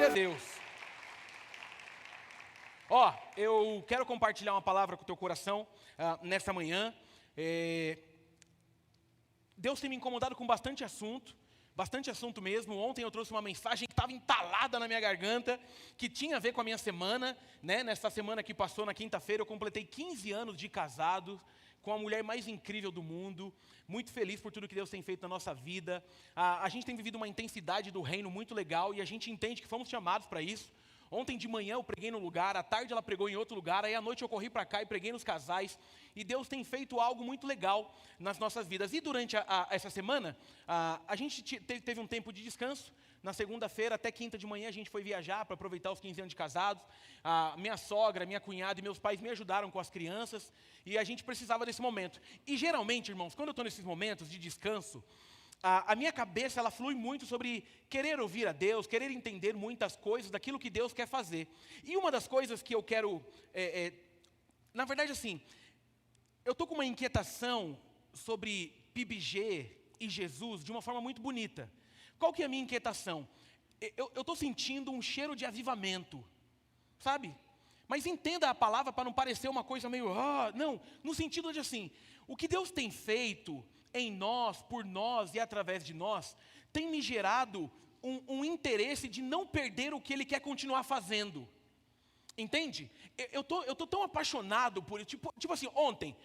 Glória a Deus. Ó, eu quero compartilhar uma palavra com o teu coração nessa manhã. Deus tem me incomodado com bastante assunto mesmo. Ontem eu trouxe uma mensagem que estava entalada na minha garganta, que tinha a ver com a minha semana, né? Nessa semana que passou, na quinta-feira, eu completei 15 anos de casado, com a mulher mais incrível do mundo, muito feliz por tudo que Deus tem feito na nossa vida. A gente tem vivido uma intensidade do reino muito legal e a gente entende que fomos chamados para isso. Ontem de manhã eu preguei num lugar, à tarde ela pregou em outro lugar, aí à noite eu corri para cá e preguei nos casais. E Deus tem feito algo muito legal nas nossas vidas. E durante essa semana, a gente teve um tempo de descanso. Na segunda-feira até quinta de manhã a gente foi viajar para aproveitar os 15 anos de casados. Minha sogra, minha cunhada e meus pais me ajudaram com as crianças. E a gente precisava desse momento. E geralmente, irmãos, quando eu estou nesses momentos de descanso, a minha cabeça, ela flui muito sobre querer ouvir a Deus, querer entender muitas coisas daquilo que Deus quer fazer. E uma das coisas que eu quero, na verdade assim, eu estou com uma inquietação sobre PIBG e Jesus de uma forma muito bonita. Qual que é a minha inquietação? Eu estou sentindo um cheiro de avivamento, sabe? Mas entenda a palavra para não parecer uma coisa meio, não, no sentido de assim, o que Deus tem feito em nós, por nós e através de nós, tem me gerado um interesse de não perder o que Ele quer continuar fazendo. Entende? Eu tô tão apaixonado por isso. Tipo assim, ontem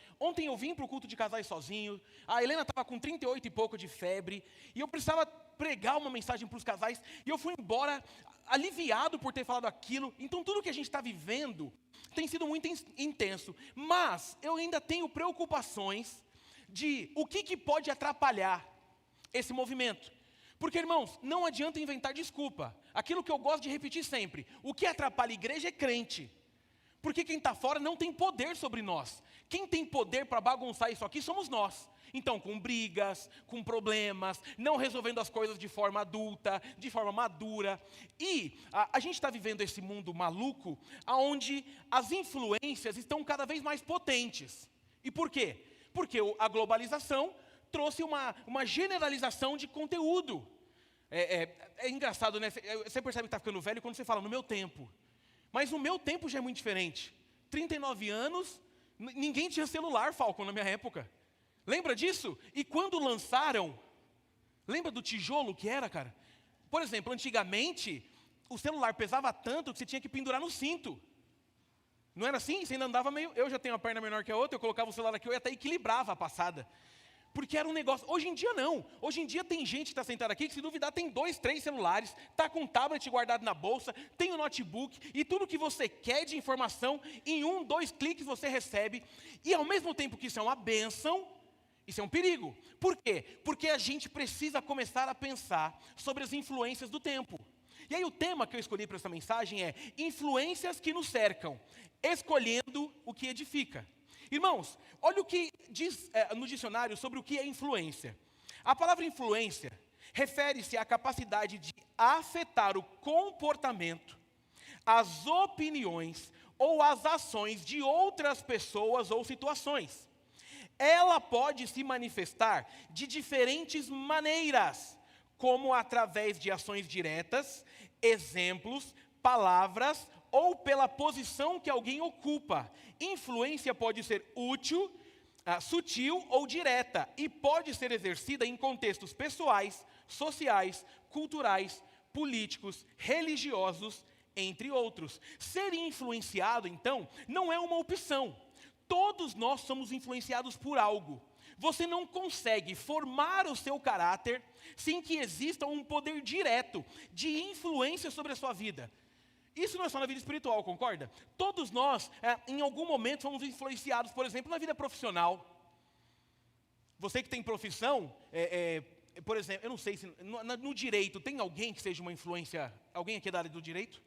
eu vim para o culto de casais sozinho, a Helena estava com 38 e pouco de febre, e eu precisava pregar uma mensagem para os casais, e eu fui embora aliviado por ter falado aquilo. Então tudo que a gente está vivendo tem sido muito intenso, mas eu ainda tenho preocupações de o que pode atrapalhar esse movimento. Porque, irmãos, não adianta inventar desculpa. Aquilo que eu gosto de repetir sempre: o que atrapalha a igreja é crente. Porque quem está fora não tem poder sobre nós. Quem tem poder para bagunçar isso aqui somos nós. Então, com brigas, com problemas, não resolvendo as coisas de forma adulta, de forma madura. E a gente está vivendo esse mundo maluco, onde as influências estão cada vez mais potentes. E por quê? Porque a globalização trouxe uma generalização de conteúdo. É engraçado, né? Você percebe que está ficando velho quando você fala, no meu tempo. Mas o meu tempo já é muito diferente. 39 anos, ninguém tinha celular, Falcon, na minha época. Lembra disso? E quando lançaram, lembra do tijolo que era, cara? Por exemplo, antigamente, o celular pesava tanto que você tinha que pendurar no cinto. Não era assim? Você ainda andava meio... Eu já tenho uma perna menor que a outra, eu colocava o celular aqui, eu até equilibrava a passada. Porque era um negócio... Hoje em dia não. Hoje em dia tem gente que está sentada aqui que, se duvidar, tem 2, 3 celulares, está com um tablet guardado na bolsa, tem um notebook, e tudo que você quer de informação, em 1, 2 cliques você recebe. E ao mesmo tempo que isso é uma bênção, isso é um perigo. Por quê? Porque a gente precisa começar a pensar sobre as influências do tempo. E aí o tema que eu escolhi para essa mensagem é influências que nos cercam, escolhendo o que edifica. Irmãos, olha o que diz no dicionário sobre o que é influência. A palavra influência refere-se à capacidade de afetar o comportamento, as opiniões ou as ações de outras pessoas ou situações. Ela pode se manifestar de diferentes maneiras, como através de ações diretas, exemplos, palavras ou pela posição que alguém ocupa. Influência pode ser útil, sutil ou direta, e pode ser exercida em contextos pessoais, sociais, culturais, políticos, religiosos, entre outros. Ser influenciado, então, não é uma opção. Todos nós somos influenciados por algo. Você não consegue formar o seu caráter sem que exista um poder direto de influência sobre a sua vida. Isso não é só na vida espiritual, concorda? Todos nós, em algum momento, somos influenciados, por exemplo, na vida profissional. Você que tem profissão, por exemplo, eu não sei se no direito tem alguém que seja uma influência, alguém aqui é da área do direito?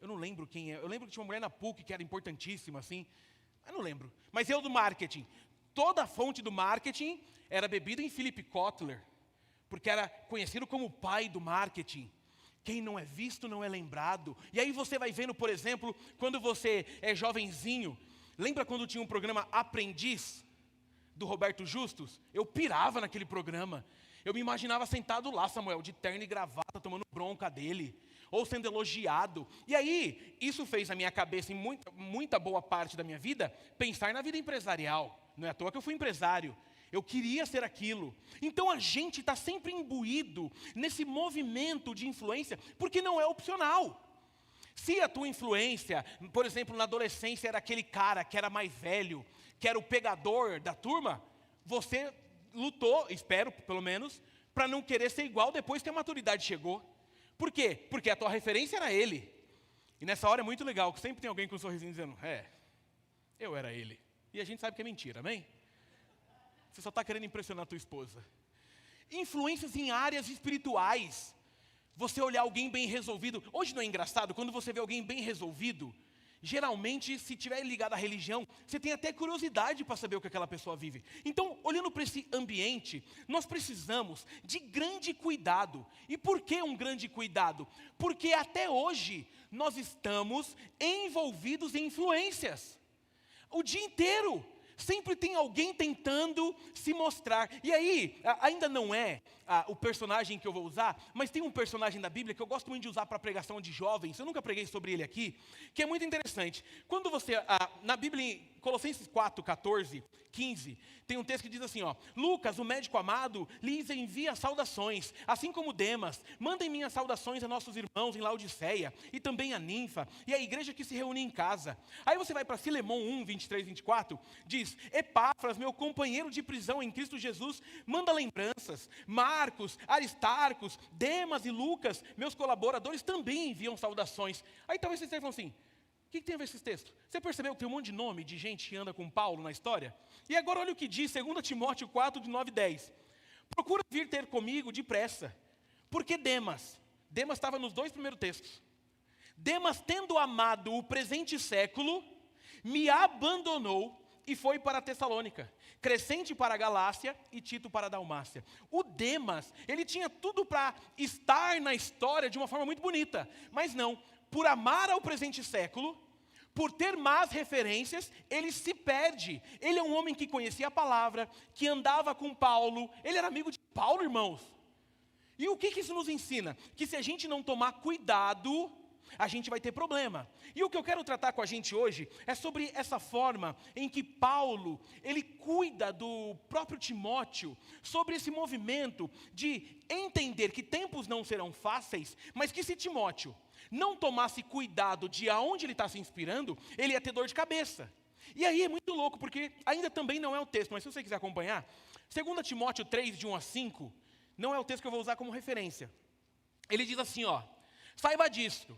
Eu não lembro quem é. Eu lembro que tinha uma mulher na PUC que era importantíssima, assim. Eu não lembro. Mas eu do marketing. Toda a fonte do marketing era bebida em Philip Kotler, porque era conhecido como o pai do marketing. Quem não é visto não é lembrado. E aí você vai vendo, por exemplo, quando você é jovenzinho, lembra quando tinha um programa Aprendiz, do Roberto Justus? Eu pirava naquele programa. Eu me imaginava sentado lá, Samuel, de terno e gravata, tomando bronca dele. ou sendo elogiado. E aí, isso fez a minha cabeça, em muita boa parte da minha vida, pensar na vida empresarial. Não é à toa que eu fui empresário. Eu queria ser aquilo. Então a gente está sempre imbuído nesse movimento de influência, porque não é opcional. Se a tua influência, por exemplo, na adolescência era aquele cara que era mais velho, que era o pegador da turma, você lutou, espero pelo menos, para não querer ser igual depois que a maturidade chegou. Por quê? Porque a tua referência era ele. E nessa hora é muito legal, que sempre tem alguém com um sorrisinho dizendo, eu era ele. E a gente sabe que é mentira, amém? Você só está querendo impressionar a tua esposa. Influências em áreas espirituais. Você olhar alguém bem resolvido. Hoje não é engraçado? Quando você vê alguém bem resolvido, geralmente, se tiver ligado à religião, você tem até curiosidade para saber o que aquela pessoa vive. Então, olhando para esse ambiente, nós precisamos de grande cuidado. E por que um grande cuidado? Porque até hoje, nós estamos envolvidos em influências. O dia inteiro. Sempre tem alguém tentando se mostrar. E aí, ainda não é o personagem que eu vou usar, mas tem um personagem da Bíblia que eu gosto muito de usar para pregação de jovens. Eu nunca preguei sobre ele aqui, que é muito interessante. Quando você, na Bíblia, em Colossenses 4, 14, 15, tem um texto que diz assim, Lucas, o médico amado, lhes envia saudações, assim como Demas. Mandem minhas saudações a nossos irmãos em Laodiceia, e também a Ninfa, e a igreja que se reúne em casa. Aí você vai para Filemão 1, 23, 24, diz, Epáfras, meu companheiro de prisão em Cristo Jesus, manda lembranças. Marcos, Aristarcos, Demas e Lucas, meus colaboradores, também enviam saudações. Aí talvez vocês estejam assim, o que tem a ver esses textos? Você percebeu que tem um monte de nome de gente que anda com Paulo na história? E agora olha o que diz 2 Timóteo 4, de 9 e 10. Procura vir ter comigo depressa, porque Demas estava nos 2 primeiros textos. Demas, tendo amado o presente século, me abandonou e foi para a Tessalônica, Crescente para a Galácia e Tito para a Dalmácia. O Demas, ele tinha tudo para estar na história de uma forma muito bonita, mas não. Por amar ao presente século, por ter más referências, ele se perde. Ele é um homem que conhecia a palavra, que andava com Paulo, ele era amigo de Paulo, irmãos. E o que isso nos ensina? Que se a gente não tomar cuidado, a gente vai ter problema. E o que eu quero tratar com a gente hoje é sobre essa forma em que Paulo, ele cuida do próprio Timóteo, sobre esse movimento de entender que tempos não serão fáceis, mas que se Timóteo não tomasse cuidado de aonde ele está se inspirando, ele ia ter dor de cabeça. E aí é muito louco, porque ainda também não é o texto, mas se você quiser acompanhar, 2 Timóteo 3, de 1 a 5, não é o texto que eu vou usar como referência. Ele diz assim, saiba disto,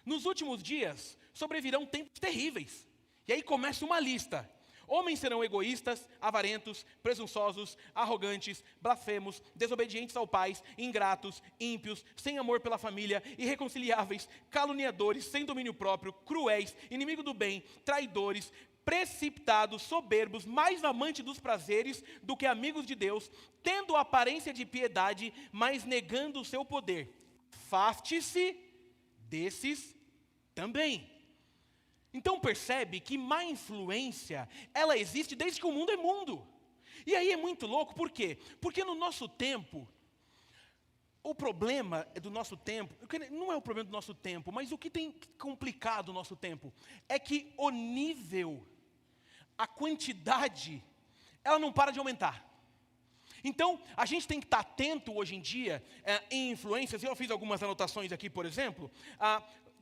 nos últimos dias sobrevirão tempos terríveis. E aí começa uma lista. Homens serão egoístas, avarentos, presunçosos, arrogantes, blasfemos, desobedientes ao pai, ingratos, ímpios, sem amor pela família, irreconciliáveis, caluniadores, sem domínio próprio, cruéis, inimigo do bem, traidores, precipitados, soberbos, mais amantes dos prazeres do que amigos de Deus, tendo aparência de piedade, mas negando o seu poder. Afaste-se desses também. Então percebe que má influência, ela existe desde que o mundo é mundo. E aí é muito louco, por quê? Porque no nosso tempo, o problema do nosso tempo, não é o problema do nosso tempo, mas o que tem complicado o nosso tempo, é que o nível, a quantidade, ela não para de aumentar. Então, a gente tem que estar atento hoje em dia em influências. Eu fiz algumas anotações aqui, por exemplo.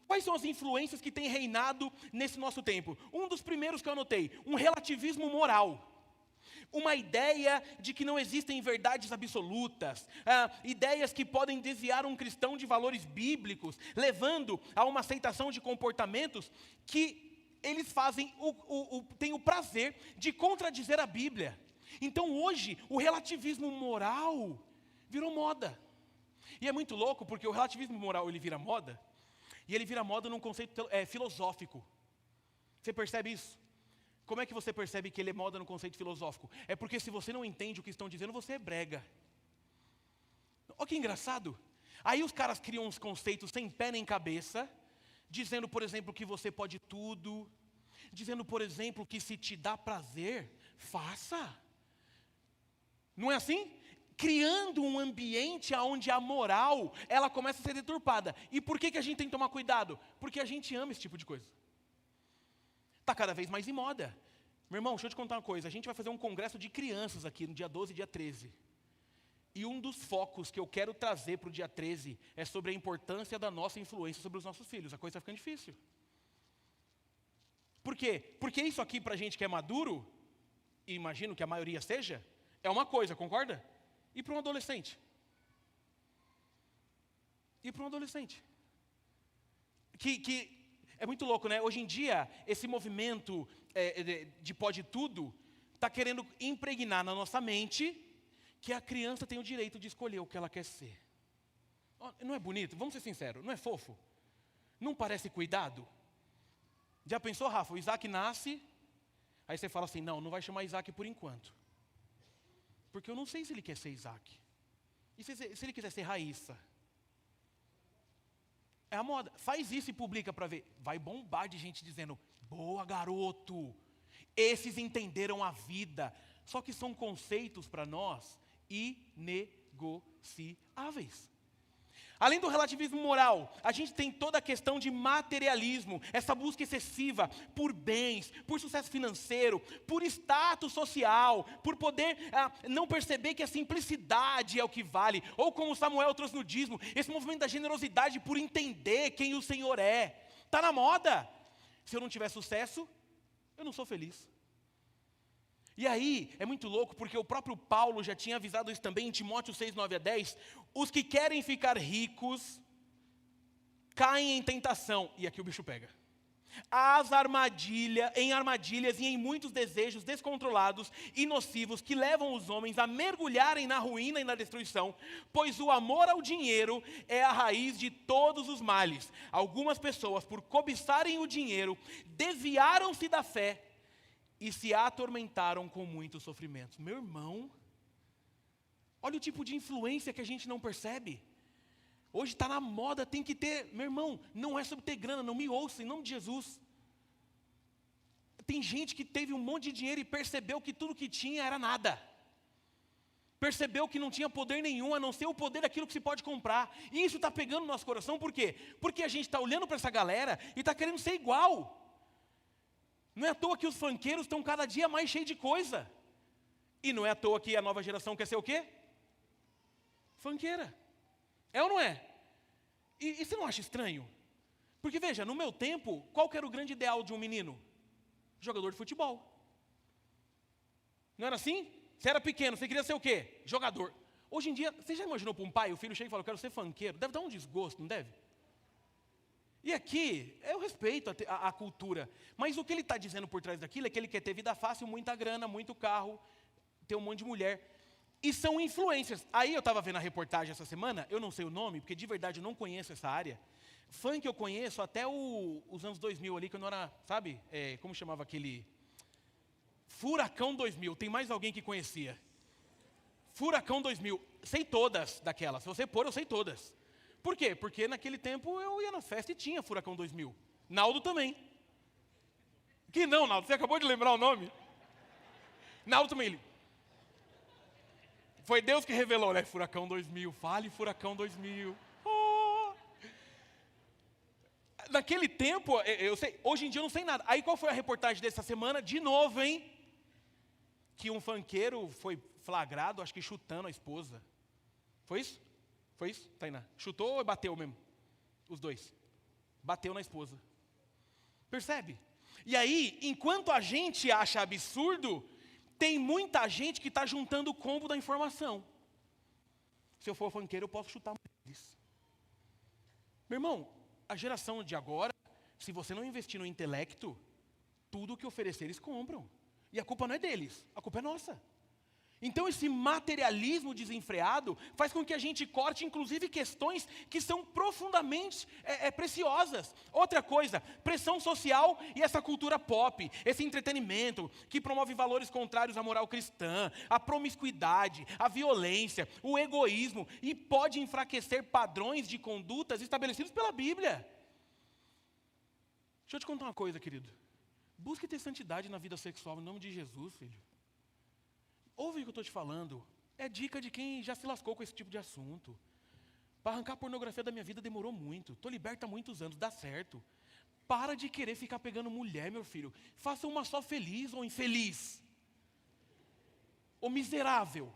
Quais são as influências que têm reinado nesse nosso tempo? Um dos primeiros que eu anotei, um relativismo moral. Uma ideia de que não existem verdades absolutas, ideias que podem desviar um cristão de valores bíblicos, levando a uma aceitação de comportamentos que eles têm o prazer de contradizer a Bíblia. Então hoje, o relativismo moral virou moda. E é muito louco, porque o relativismo moral ele vira moda, e ele vira moda num conceito filosófico. Você percebe isso? Como é que você percebe que ele é moda no conceito filosófico? É porque se você não entende o que estão dizendo, você é brega. Olha que engraçado. Aí os caras criam uns conceitos sem pé nem cabeça, dizendo, por exemplo, que você pode tudo, dizendo, por exemplo, que se te dá prazer, faça. Não é assim? criando um ambiente onde a moral, ela começa a ser deturpada. E por que a gente tem que tomar cuidado? Porque a gente ama esse tipo de coisa. Está cada vez mais em moda. Meu irmão, deixa eu te contar uma coisa. A gente vai fazer um congresso de crianças aqui no dia 12 e dia 13. E um dos focos que eu quero trazer para o dia 13 é sobre a importância da nossa influência sobre os nossos filhos. A coisa está ficando difícil. Por quê? Porque isso aqui para a gente que é maduro, e imagino que a maioria seja, é uma coisa, concorda? E para um adolescente? E para um adolescente? Que é muito louco, né? Hoje em dia, esse movimento de pode tudo está querendo impregnar na nossa mente que a criança tem o direito de escolher o que ela quer ser. Não é bonito? Vamos ser sinceros, não é fofo? Não parece cuidado? Já pensou, Rafa, o Isaac nasce, aí você fala assim, não vai chamar Isaac por enquanto. Porque eu não sei se ele quer ser Isaac. E se ele quiser ser Raíssa? É a moda. Faz isso e publica para ver. Vai bombar de gente dizendo, boa garoto, esses entenderam a vida. Só que são conceitos para nós inegociáveis. Além do relativismo moral, a gente tem toda a questão de materialismo, essa busca excessiva por bens, por sucesso financeiro, por status social, por poder não perceber que a simplicidade é o que vale, ou como Samuel trouxe no dízimo, esse movimento da generosidade por entender quem o Senhor é. Está na moda. Se eu não tiver sucesso, eu não sou feliz. E aí, é muito louco, porque o próprio Paulo já tinha avisado isso também em Timóteo 6, 9 a 10. Os que querem ficar ricos, caem em tentação. E aqui o bicho pega. Em armadilhas e em muitos desejos descontrolados e nocivos que levam os homens a mergulharem na ruína e na destruição, pois o amor ao dinheiro é a raiz de todos os males. Algumas pessoas, por cobiçarem o dinheiro, desviaram-se da fé e se atormentaram com muitos sofrimentos. Meu irmão, olha o tipo de influência que a gente não percebe. Hoje está na moda, tem que ter. Meu irmão, não é sobre ter grana, não me ouça, em nome de Jesus. Tem gente que teve um monte de dinheiro e percebeu que tudo que tinha era nada. Percebeu que não tinha poder nenhum, a não ser o poder daquilo que se pode comprar. E isso está pegando no nosso coração, por quê? Porque a gente está olhando para essa galera e está querendo ser igual. Não é à toa que os funkeiros estão cada dia mais cheios de coisa. E não é à toa que a nova geração quer ser o quê? Funkeira. É ou não é? E você não acha estranho? Porque veja, no meu tempo, qual que era o grande ideal de um menino? Jogador de futebol. Não era assim? Você era pequeno, você queria ser o quê? Jogador. Hoje em dia, você já imaginou para um pai, o filho chega e fala, eu quero ser funkeiro? Deve dar um desgosto, não deve? E aqui, eu respeito a cultura, mas o que ele está dizendo por trás daquilo é que ele quer ter vida fácil, muita grana, muito carro, ter um monte de mulher. E são influências. Aí eu estava vendo a reportagem essa semana, eu não sei o nome, porque de verdade eu não conheço essa área. Funk eu conheço até os anos 2000 ali, que eu não era, sabe, como chamava aquele... Furacão 2000, tem mais alguém que conhecia? Furacão 2000, sei todas daquelas, se você pôr eu sei todas. Por quê? Porque naquele tempo eu ia na festa e tinha Furacão 2000. Naldo também. Que não, Naldo, você acabou de lembrar o nome? Naldo também. Foi Deus que revelou, né? Furacão 2000, fale Furacão 2000. Oh. Naquele tempo, eu sei, hoje em dia eu não sei nada. Aí qual foi a reportagem dessa semana? De novo, hein? Que um funkeiro foi flagrado, acho que chutando a esposa. Foi isso? Foi isso, Tainá? Chutou ou bateu mesmo? Os dois. Bateu na esposa. Percebe? E aí, enquanto a gente acha absurdo, tem muita gente que está juntando o combo da informação. Se eu for funkeiro, eu posso chutar mulheres. Meu irmão, a geração de agora, se você não investir no intelecto, tudo o que oferecer eles compram. E a culpa não é deles, a culpa é nossa. Então esse materialismo desenfreado faz com que a gente corte inclusive questões que são profundamente preciosas. Outra coisa, pressão social e essa cultura pop, esse entretenimento que promove valores contrários à moral cristã, a promiscuidade, a violência, o egoísmo e pode enfraquecer padrões de condutas estabelecidos pela Bíblia. Deixa eu te contar uma coisa, querido. Busque ter santidade na vida sexual em nome de Jesus, filho. Ouve o que eu estou te falando. É dica de quem já se lascou com esse tipo de assunto. Para arrancar a pornografia da minha vida demorou muito. Estou liberto há muitos anos, dá certo. Para de querer ficar pegando mulher, meu filho. Faça uma só feliz ou infeliz. Ou miserável.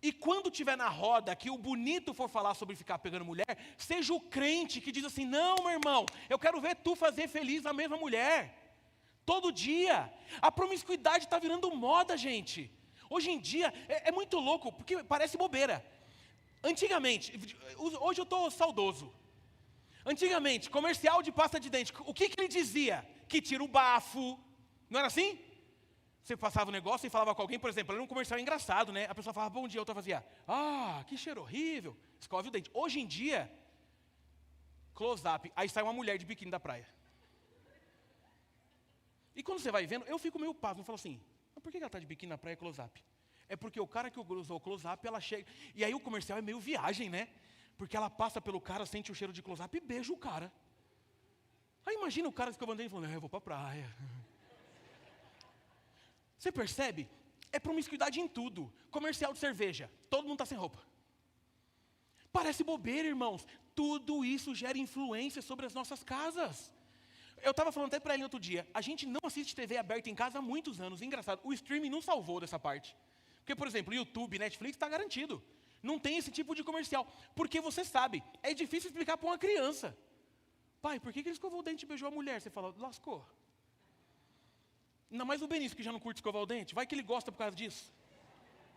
E quando tiver na roda que o bonito for falar sobre ficar pegando mulher, seja o crente que diz assim, não, meu irmão, eu quero ver tu fazer feliz a mesma mulher. Todo dia. A promiscuidade está virando moda, gente. Hoje em dia, é muito louco, porque parece bobeira. Antigamente, hoje eu estou saudoso. Antigamente, comercial de pasta de dente, o que ele dizia? Que tira o bafo. Não era assim? Você passava o negócio e falava com alguém, por exemplo, era um comercial engraçado, né? A pessoa falava, bom dia, a outra fazia, que cheiro horrível, escove o dente. Hoje em dia, close-up, aí sai uma mulher de biquíni da praia. E quando você vai vendo, eu fico meio pasmo, eu falo assim, mas por que ela está de biquíni na praia close-up? É porque o cara que usou o close-up, ela chega, e aí o comercial é meio viagem, né? Porque ela passa pelo cara, sente o cheiro de close-up e beija o cara. Aí imagina o cara escovando o dente e falando, eu vou para a praia. Você percebe? É promiscuidade em tudo. Comercial de cerveja, todo mundo está sem roupa. Parece bobeira, irmãos. Tudo isso gera influência sobre as nossas casas. Eu estava falando até para ele outro dia, a gente não assiste TV aberta em casa há muitos anos. Engraçado, o streaming não salvou dessa parte. Porque, por exemplo, YouTube, Netflix está garantido. Não tem esse tipo de comercial. Porque você sabe, é difícil explicar para uma criança. Pai, por que ele escovou o dente e beijou a mulher? Você fala, lascou. Ainda mais o Benício, que já não curte escovar o dente. Vai que ele gosta por causa disso.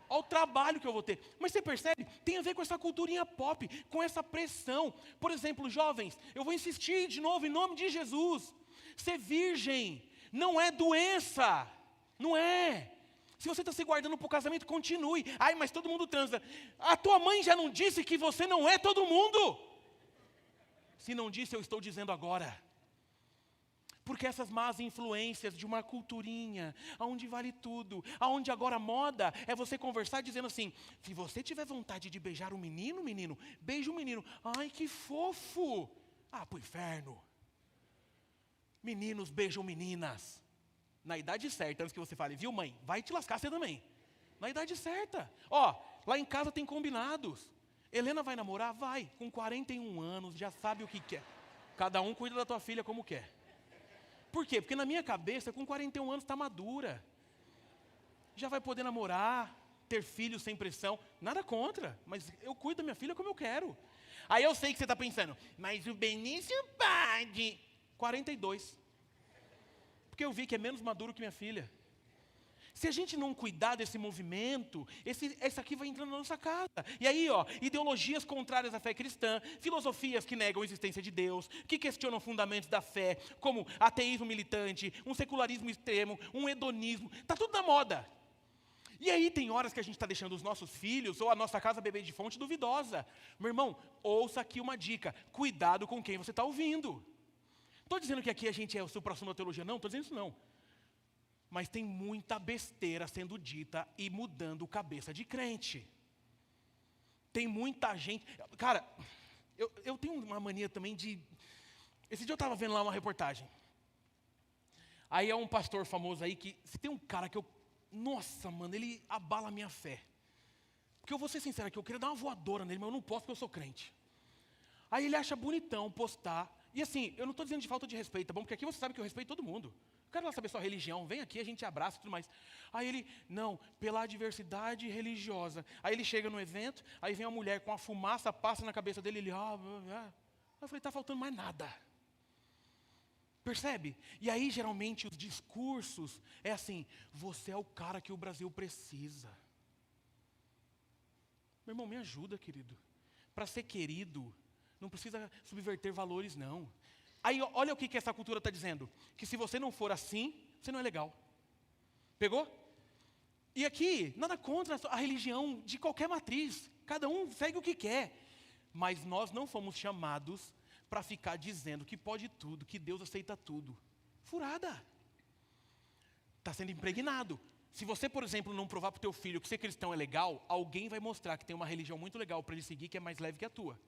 Olha o trabalho que eu vou ter. Mas você percebe? Tem a ver com essa culturinha pop, com essa pressão. Por exemplo, jovens, eu vou insistir de novo em nome de Jesus. Ser virgem não é doença. Não é. Se você está se guardando para o casamento, continue. Ai, mas todo mundo transa. A tua mãe já não disse que você não é todo mundo? Se não disse, eu estou dizendo agora. Porque essas más influências de uma culturinha, onde vale tudo, onde agora a moda é você conversar dizendo assim, se você tiver vontade de beijar um menino, beija um menino. Ai, que fofo. Pro inferno. Meninos beijam meninas. Na idade certa, antes que você fale, viu mãe, vai te lascar você também. Na idade certa. Lá em casa tem combinados. Helena vai namorar? Vai. Com 41 anos, já sabe o que quer. Cada um cuida da tua filha como quer. Por quê? Porque na minha cabeça, com 41 anos está madura. Já vai poder namorar, ter filhos sem pressão. Nada contra, mas eu cuido da minha filha como eu quero. Aí eu sei que você está pensando, mas o Benício pode. 42. Porque eu vi que é menos maduro que minha filha. Se a gente não cuidar desse movimento, esse aqui vai entrando na nossa casa. E aí, ideologias contrárias à fé cristã, filosofias que negam a existência de Deus, que questionam fundamentos da fé, como ateísmo militante, um secularismo extremo, um hedonismo, está tudo na moda. E aí tem horas que a gente está deixando os nossos filhos ou a nossa casa beber de fonte duvidosa. Meu irmão, ouça aqui uma dica, cuidado com quem você está ouvindo. Estou dizendo que aqui a gente é o supra-sumo da teologia, não, estou dizendo isso não. Mas tem muita besteira sendo dita e mudando cabeça de crente. Tem muita gente... Cara, eu tenho uma mania também de... Esse dia eu estava vendo lá uma reportagem. Aí é um pastor famoso aí que... Se tem um cara que eu... Nossa, mano, ele abala a minha fé. Porque eu vou ser sincero aqui, eu queria dar uma voadora nele, mas eu não posso porque eu sou crente. Aí ele acha bonitão postar... E assim, eu não estou dizendo de falta de respeito, tá bom? Porque aqui você sabe que eu respeito todo mundo. Eu quero lá saber sua religião, vem aqui, a gente abraça e tudo mais. Aí ele, não, pela diversidade religiosa. Aí ele chega no evento, aí vem uma mulher com a fumaça, passa na cabeça dele, ele, Eu falei, tá faltando mais nada. Percebe? E aí, geralmente, os discursos é assim, você é o cara que o Brasil precisa. Meu irmão, me ajuda, querido. Para ser querido, não precisa subverter valores, não. Aí, olha o que essa cultura está dizendo. Que se você não for assim, você não é legal. Pegou? E aqui, nada contra a religião de qualquer matriz. Cada um segue o que quer. Mas nós não fomos chamados para ficar dizendo que pode tudo, que Deus aceita tudo. Furada. Está sendo impregnado. Se você, por exemplo, não provar para o teu filho que ser cristão é legal, alguém vai mostrar que tem uma religião muito legal para ele seguir, que é mais leve que a tua.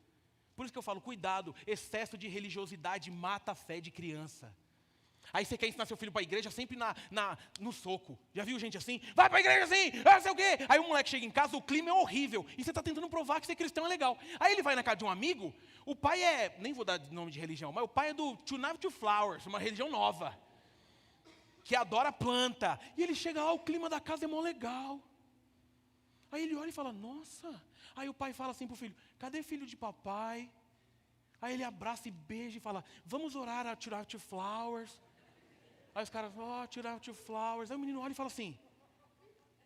Por isso que eu falo, cuidado, excesso de religiosidade mata a fé de criança. Aí você quer ensinar seu filho para a igreja sempre no soco. Já viu gente assim? Vai para a igreja assim, não sei o quê. Aí o moleque chega em casa, o clima é horrível. E você está tentando provar que ser cristão é legal. Aí ele vai na casa de um amigo, o pai nem vou dar nome de religião, mas o pai é do To Nave to Flowers, uma religião nova. Que adora planta. E ele chega lá, o clima da casa é mó legal. Aí ele olha e fala, nossa. Aí o pai fala assim pro filho, cadê filho de papai? Aí ele abraça e beija e fala, vamos orar a To Nave to Flowers. Aí os caras falam, To Nave to Flowers. Aí o menino olha e fala assim,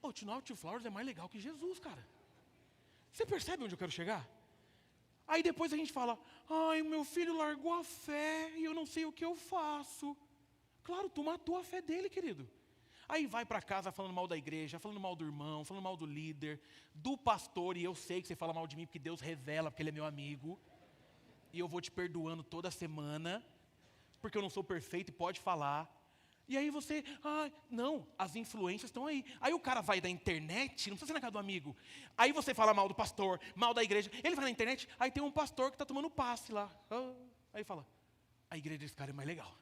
To Nave to Flowers é mais legal que Jesus, cara. Você percebe onde eu quero chegar? Aí depois a gente fala, ai, o meu filho largou a fé e eu não sei o que eu faço. Claro, tu matou a fé dele, querido. Aí vai para casa falando mal da igreja, falando mal do irmão, falando mal do líder, do pastor, e eu sei que você fala mal de mim porque Deus revela, porque Ele é meu amigo. E eu vou te perdoando toda semana, porque eu não sou perfeito e pode falar. E aí você, não, as influências estão aí. Aí o cara vai da internet, não precisa ser na casa do amigo. Aí você fala mal do pastor, mal da igreja. Ele vai na internet, aí tem um pastor que está tomando passe lá. Aí fala, a igreja desse cara é mais legal.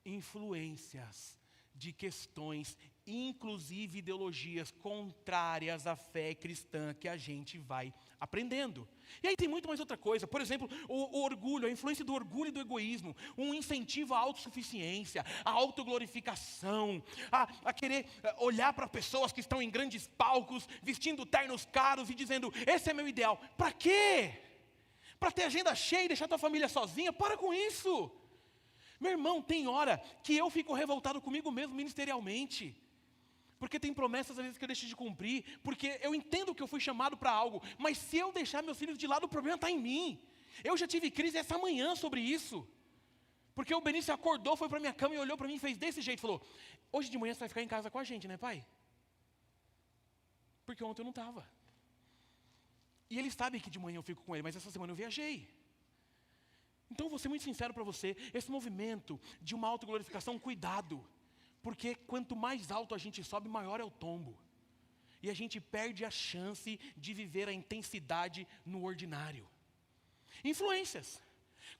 Influências de questões, inclusive ideologias contrárias à fé cristã que a gente vai aprendendo. E aí tem muito mais outra coisa. Por exemplo, o orgulho, a influência do orgulho e do egoísmo, um incentivo à autossuficiência, à autoglorificação, a querer olhar para pessoas que estão em grandes palcos, vestindo ternos caros e dizendo, esse é meu ideal. Para quê? Para ter agenda cheia e deixar tua família sozinha? Para com isso. Meu irmão, tem hora que eu fico revoltado comigo mesmo ministerialmente. Porque tem promessas às vezes que eu deixo de cumprir. Porque eu entendo que eu fui chamado para algo. Mas se eu deixar meus filhos de lado, o problema está em mim. Eu já tive crise essa manhã sobre isso. Porque o Benício acordou, foi para minha cama e olhou para mim e fez desse jeito. Falou, hoje de manhã você vai ficar em casa com a gente, né, pai? Porque ontem eu não estava. E ele sabe que de manhã eu fico com ele, mas essa semana eu viajei. Então, vou ser muito sincero para você, esse movimento de uma autoglorificação, cuidado. Porque quanto mais alto a gente sobe, maior é o tombo. E a gente perde a chance de viver a intensidade no ordinário. Influências.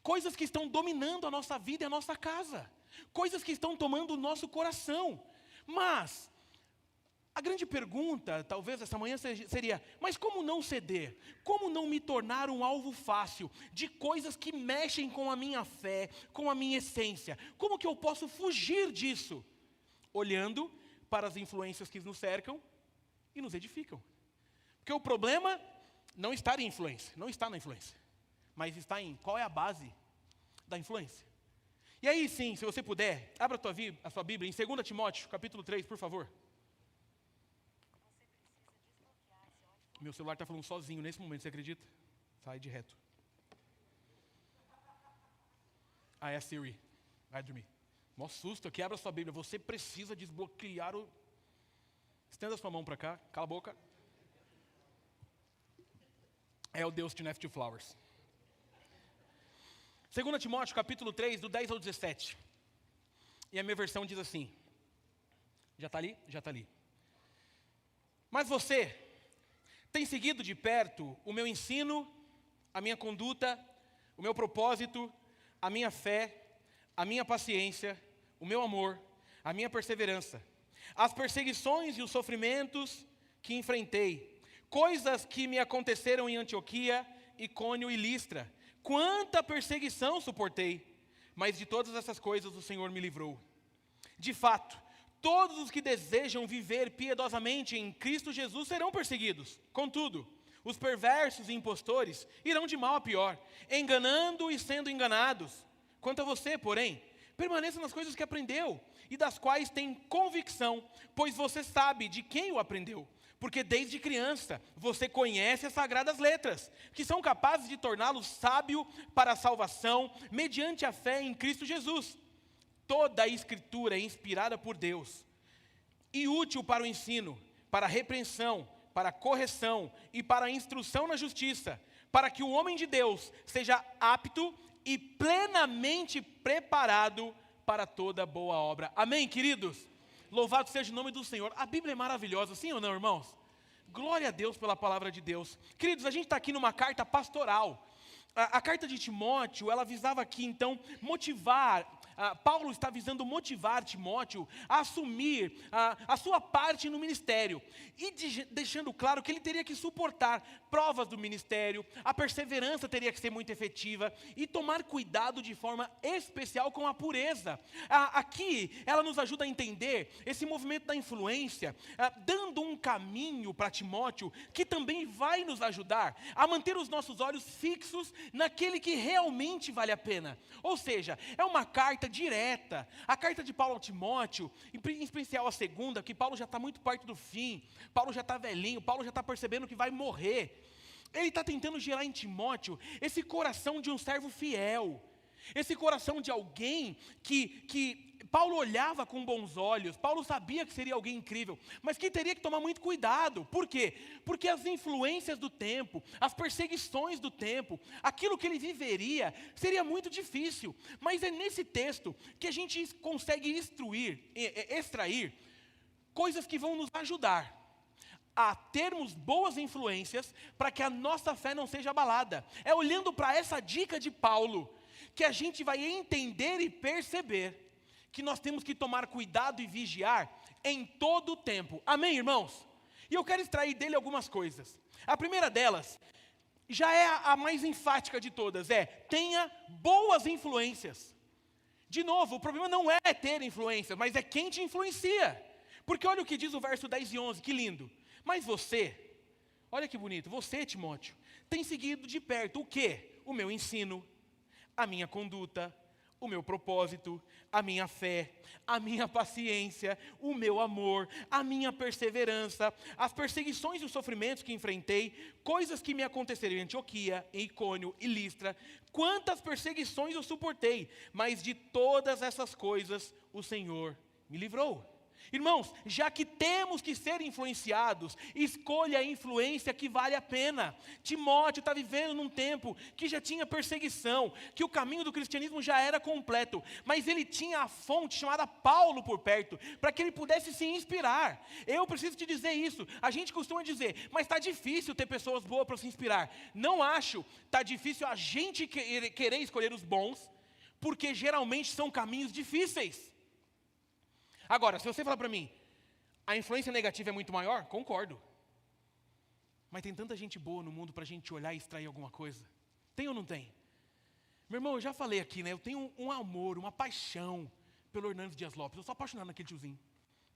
Coisas que estão dominando a nossa vida e a nossa casa. Coisas que estão tomando o nosso coração. Mas a grande pergunta, talvez essa manhã seria, mas como não ceder? Como não me tornar um alvo fácil de coisas que mexem com a minha fé, com a minha essência? Como que eu posso fugir disso? Olhando para as influências que nos cercam e nos edificam. Porque o problema não está em influência, não está na influência, mas está em qual é a base da influência. E aí sim, se você puder, abra a sua Bíblia em 2 Timóteo, capítulo 3, por favor. Meu celular está falando sozinho nesse momento, você acredita? Sai de reto. É a Siri. Vai dormir. Mó susto aqui, abra sua Bíblia. Você precisa desbloquear o... Estenda sua mão para cá, cala a boca. É o Deus de To Nave to Flowers. 2 Timóteo, capítulo 3, do 10 ao 17. E a minha versão diz assim. Já está ali? Já está ali. Mas você tem seguido de perto o meu ensino, a minha conduta, o meu propósito, a minha fé, a minha paciência, o meu amor, a minha perseverança, as perseguições e os sofrimentos que enfrentei, coisas que me aconteceram em Antioquia, Icônio e Listra. Quanta perseguição suportei, mas de todas essas coisas o Senhor me livrou. De fato, todos os que desejam viver piedosamente em Cristo Jesus serão perseguidos. Contudo, os perversos e impostores irão de mal a pior, enganando e sendo enganados. Quanto a você, porém, permaneça nas coisas que aprendeu e das quais tem convicção, pois você sabe de quem o aprendeu. Porque desde criança você conhece as sagradas letras, que são capazes de torná-lo sábio para a salvação, mediante a fé em Cristo Jesus. Toda a Escritura é inspirada por Deus e útil para o ensino, para a repreensão, para a correção e para a instrução na justiça, para que o homem de Deus seja apto e plenamente preparado para toda boa obra. Amém, queridos? Louvado seja o nome do Senhor. A Bíblia é maravilhosa, sim ou não, irmãos? Glória a Deus pela palavra de Deus. Queridos, a gente está aqui numa carta pastoral. A carta de Timóteo, ela visava aqui, então, motivar Paulo está visando motivar Timóteo a assumir a sua parte no ministério. E deixando claro que ele teria que suportar provas do ministério, a perseverança teria que ser muito efetiva e tomar cuidado de forma especial com a pureza. Aqui, ela nos ajuda a entender esse movimento da influência, dando um caminho para Timóteo, que também vai nos ajudar a manter os nossos olhos fixos naquele que realmente vale a pena. Ou seja, é uma carta direta. A carta de Paulo ao Timóteo, em especial a segunda, que Paulo já está muito perto do fim, Paulo já está velhinho, Paulo já está percebendo que vai morrer. Ele está tentando gerar em Timóteo esse coração de um servo fiel, esse coração de alguém que Paulo olhava com bons olhos, Paulo sabia que seria alguém incrível, mas que teria que tomar muito cuidado. Por quê? Porque as influências do tempo, as perseguições do tempo, aquilo que ele viveria, seria muito difícil. Mas é nesse texto que a gente consegue extrair coisas que vão nos ajudar a termos boas influências para que a nossa fé não seja abalada. É olhando para essa dica de Paulo que a gente vai entender e perceber que nós temos que tomar cuidado e vigiar em todo o tempo. Amém, irmãos? E eu quero extrair dele algumas coisas. A primeira delas, já é a mais enfática de todas, tenha boas influências. De novo, o problema não é ter influência, mas é quem te influencia. Porque olha o que diz o verso 10 e 11, que lindo. Mas você, olha que bonito, você, Timóteo, tem seguido de perto o quê? O meu ensino, a minha conduta, o meu propósito, a minha fé, a minha paciência, o meu amor, a minha perseverança, as perseguições e os sofrimentos que enfrentei, coisas que me aconteceram em Antioquia, em Icônio e Listra. Quantas perseguições eu suportei, mas de todas essas coisas o Senhor me livrou. Irmãos, já que temos que ser influenciados, escolha a influência que vale a pena. Timóteo está vivendo num tempo que já tinha perseguição, que o caminho do cristianismo já era completo, mas ele tinha a fonte chamada Paulo por perto, para que ele pudesse se inspirar. Eu preciso te dizer isso. A gente costuma dizer, mas está difícil ter pessoas boas para se inspirar. Não acho, está difícil a gente querer escolher os bons, porque geralmente são caminhos difíceis. Agora, se você falar para mim, a influência negativa é muito maior, concordo. Mas tem tanta gente boa no mundo para a gente olhar e extrair alguma coisa. Tem ou não tem? Meu irmão, eu já falei aqui, né? Eu tenho um amor, uma paixão pelo Hernandes Dias Lopes. Eu sou apaixonado naquele tiozinho.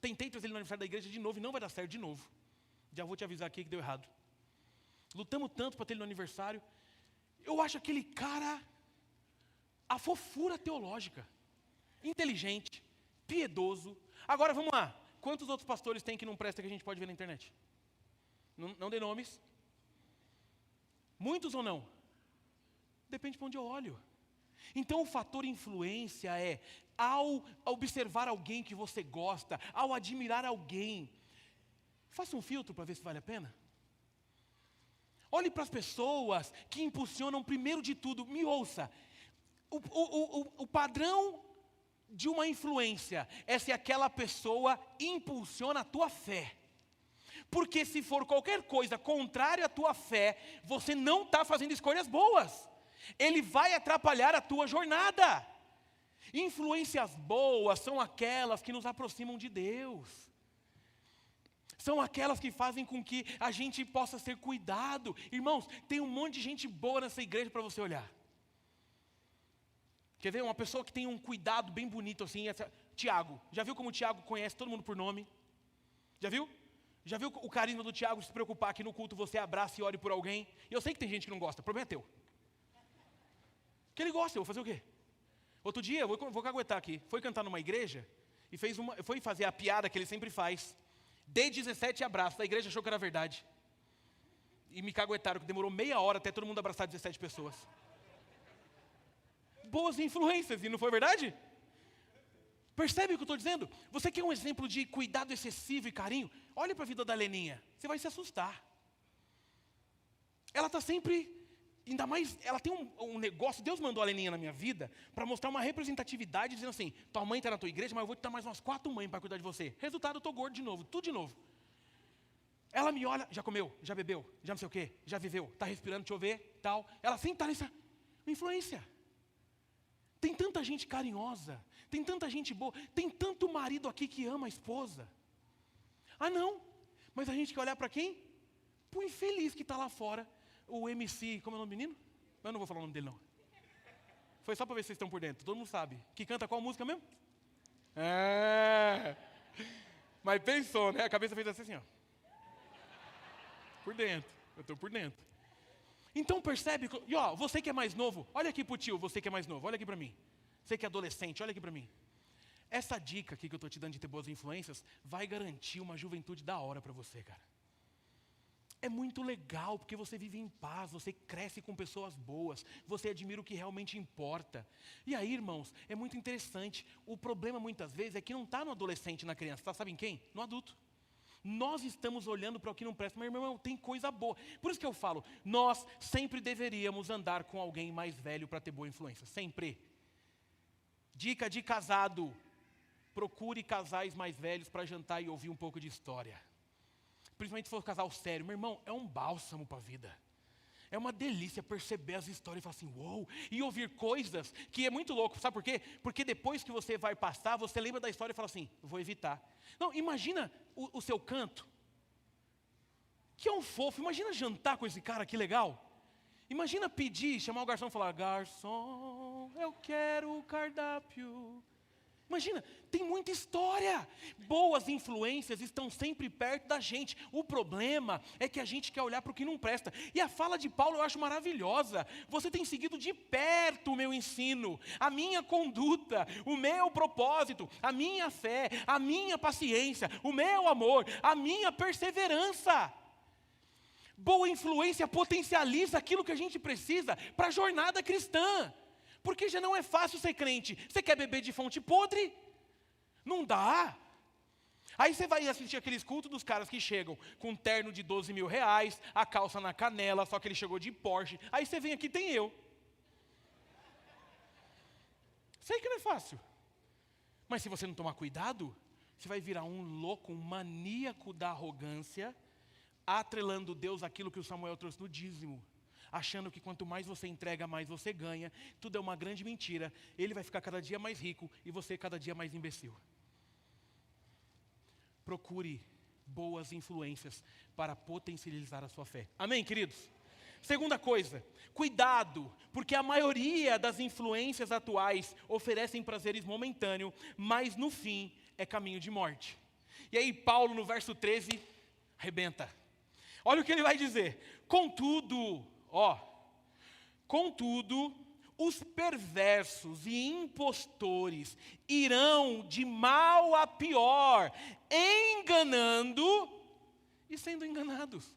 Tentei trazer ele no aniversário da igreja de novo e não vai dar certo de novo. Já vou te avisar aqui que deu errado. Lutamos tanto para ter ele no aniversário. Eu acho aquele cara a fofura teológica, inteligente, piedoso. Agora vamos lá. Quantos outros pastores tem que não presta que a gente pode ver na internet? Não dê nomes. Muitos ou não? Depende de onde eu olho. Então o fator influência ao observar alguém que você gosta, ao admirar alguém, faça um filtro para ver se vale a pena. Olhe para as pessoas que impulsionam primeiro de tudo. Me ouça. O padrão de uma influência é se aquela pessoa impulsiona a tua fé. Porque se for qualquer coisa contrária à tua fé, você não está fazendo escolhas boas. Ele vai atrapalhar a tua jornada. Influências boas são aquelas que nos aproximam de Deus. São aquelas que fazem com que a gente possa ser cuidado. Irmãos, tem um monte de gente boa nessa igreja para você olhar. Quer ver? Uma pessoa que tem um cuidado bem bonito assim, Tiago. Já viu como o Tiago conhece todo mundo por nome? Já viu? Já viu o carisma do Tiago de se preocupar que no culto você abraça e ore por alguém? E eu sei que tem gente que não gosta, o problema é teu. Que ele gosta, eu vou fazer o quê? Outro dia, vou caguetar aqui, foi cantar numa igreja e foi fazer a piada que ele sempre faz. Dei 17 abraços, a igreja achou que era verdade. E me caguetaram, que demorou meia hora até todo mundo abraçar 17 pessoas. Boas influências, e não foi verdade? Percebe o que eu estou dizendo? Você quer um exemplo de cuidado excessivo e carinho? Olhe para a vida da Leninha, você vai se assustar. Ela está sempre, ainda mais, ela tem um negócio, Deus mandou a Leninha na minha vida para mostrar uma representatividade, dizendo assim, tua mãe está na tua igreja, mas eu vou te dar mais umas 4 mães para cuidar de você. Resultado, eu estou gordo de novo, tudo de novo. Ela me olha, já comeu, já bebeu, já não sei o quê, já viveu, está respirando, deixa eu ver, tal. Ela sempre está nessa influência. Tem tanta gente carinhosa, tem tanta gente boa, tem tanto marido aqui que ama a esposa. Ah não, mas a gente quer olhar para quem? Para o infeliz que está lá fora, o MC, como é o nome do menino? Eu não vou falar o nome dele não. Foi só para ver se vocês estão por dentro, todo mundo sabe. Que canta qual música mesmo? Mas pensou, né? A cabeça fez assim, ó. Por dentro, eu estou por dentro. Então percebe, e ó, você que é mais novo, olha aqui pro tio, você que é mais novo, olha aqui para mim. Você que é adolescente, olha aqui para mim. Essa dica aqui que eu estou te dando de ter boas influências, vai garantir uma juventude da hora para você, cara. É muito legal, porque você vive em paz, você cresce com pessoas boas, você admira o que realmente importa. E aí, irmãos, é muito interessante. O problema muitas vezes é que não está no adolescente, na criança, tá? Sabe em quem? No adulto. Nós estamos olhando para o que não presta, mas irmão, tem coisa boa. Por isso que eu falo, nós sempre deveríamos andar com alguém mais velho para ter boa influência, sempre. Dica de casado, procure casais mais velhos para jantar e ouvir um pouco de história. Principalmente se for um casal sério, meu irmão, é um bálsamo para a vida. É uma delícia perceber as histórias e falar assim, uou, e ouvir coisas que é muito louco, sabe por quê? Porque depois que você vai passar, você lembra da história e fala assim, vou evitar. Não, imagina o seu canto, que é um fofo, imagina jantar com esse cara, que legal. Imagina pedir, chamar o garçom e falar, garçom, eu quero o cardápio. Imagina, tem muita história. Boas influências estão sempre perto da gente. O problema é que a gente quer olhar para o que não presta. E a fala de Paulo eu acho maravilhosa. Você tem seguido de perto o meu ensino, a minha conduta, o meu propósito, a minha fé, a minha paciência, o meu amor, a minha perseverança. Boa influência potencializa aquilo que a gente precisa para a jornada cristã. Porque já não é fácil ser crente. Você quer beber de fonte podre? Não dá. Aí você vai assistir aqueles cultos dos caras que chegam com um terno de 12 mil reais, a calça na canela, só que ele chegou de Porsche. Aí você vem aqui, tem eu. Sei que não é fácil. Mas se você não tomar cuidado, você vai virar um louco, um maníaco da arrogância, atrelando Deus àquilo que o Samuel trouxe no dízimo. Achando que quanto mais você entrega, mais você ganha. Tudo é uma grande mentira. Ele vai ficar cada dia mais rico e você cada dia mais imbecil. Procure boas influências para potencializar a sua fé. Amém, queridos? Segunda coisa, cuidado, porque a maioria das influências atuais oferecem prazeres momentâneos, mas no fim é caminho de morte. E aí Paulo no verso 13, arrebenta. Olha o que ele vai dizer. Contudo, os perversos e impostores irão de mal a pior, enganando e sendo enganados.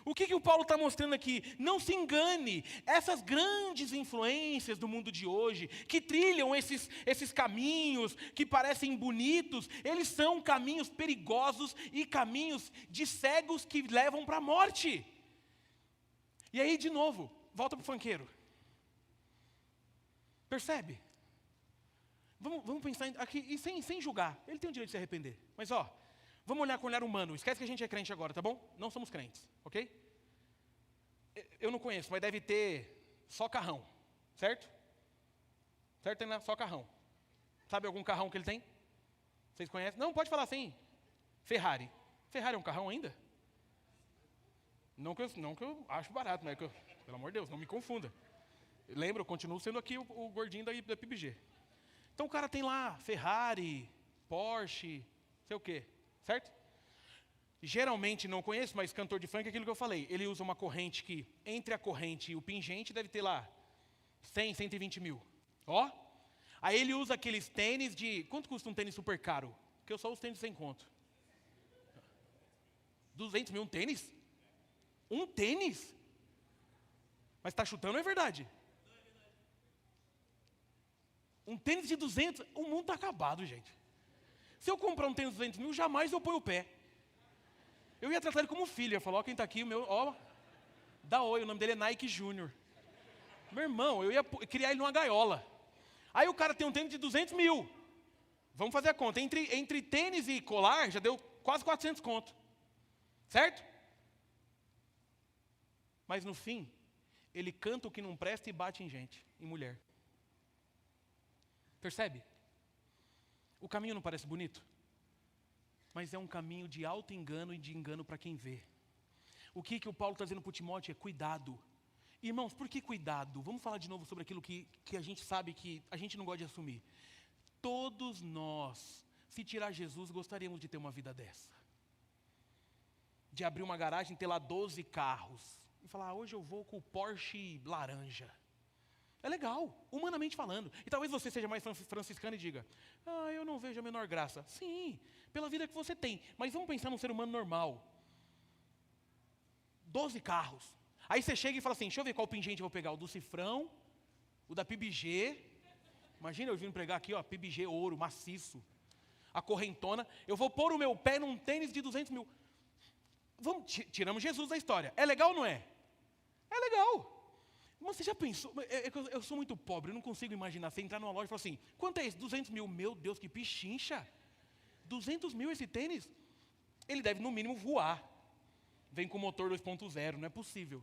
O que o Paulo está mostrando aqui? Não se engane, essas grandes influências do mundo de hoje, que trilham esses caminhos, que parecem bonitos, eles são caminhos perigosos e caminhos de cegos que levam para a morte. E aí, de novo, volta para o funkeiro. Percebe? Vamos pensar aqui, e sem julgar. Ele tem o direito de se arrepender. Mas vamos olhar com olhar humano. Esquece que a gente é crente agora, tá bom? Não somos crentes, ok? Eu não conheço, mas deve ter só carrão, certo? Certo, tem só carrão. Sabe algum carrão que ele tem? Vocês conhecem? Não, pode falar assim. Ferrari. Ferrari é um carrão ainda? Não que eu acho barato, mas pelo amor de Deus, não me confunda. Lembra, eu continuo sendo aqui o gordinho da PBG. Então o cara tem lá Ferrari, Porsche, sei o quê, certo? Geralmente, não conheço, mas cantor de funk é aquilo que eu falei. Ele usa uma corrente que, entre a corrente e o pingente, deve ter lá 100, 120 mil. Aí ele usa aqueles tênis de... Quanto custa um tênis super caro? Porque eu só uso tênis sem conto. 200 mil um tênis? Um tênis? Mas está chutando, não é verdade? Um tênis de 200, o mundo está acabado, gente. Se eu comprar um tênis de 200 mil, jamais eu ponho o pé. Eu ia tratar ele como filho, eu ia falar, quem está aqui, o meu, dá oi, o nome dele é Nike Júnior. Meu irmão, eu ia criar ele numa gaiola. Aí o cara tem um tênis de 200 mil. Vamos fazer a conta, entre tênis e colar, já deu quase 400 conto. Certo? Mas no fim, ele canta o que não presta e bate em gente, em mulher. Percebe? O caminho não parece bonito? Mas é um caminho de auto-engano e de engano para quem vê. O que o Paulo está dizendo para o Timóteo é cuidado. Irmãos, por que cuidado? Vamos falar de novo sobre aquilo que a gente sabe que a gente não gosta de assumir. Todos nós, se tirar Jesus, gostaríamos de ter uma vida dessa. De abrir uma garagem, ter lá 12 carros. E falar, hoje eu vou com o Porsche laranja. É legal, humanamente falando. E talvez você seja mais franciscano e diga, eu não vejo a menor graça. Sim, pela vida que você tem. Mas vamos pensar num ser humano normal. 12 carros. Aí você chega e fala assim, deixa eu ver qual pingente eu vou pegar. O do cifrão, o da PIBG. Imagina eu vindo pregar aqui, ó, PIBG ouro, maciço. A correntona. Eu vou pôr o meu pé num tênis de 200 mil. Tiramos Jesus da história. É legal ou não é? É legal. Mas você já pensou? Eu sou muito pobre, eu não consigo imaginar você entrar numa loja e falar assim, quanto é esse? 200 mil. Meu Deus, que pichincha. 200 mil esse tênis? Ele deve no mínimo voar. Vem com motor 2.0, não é possível.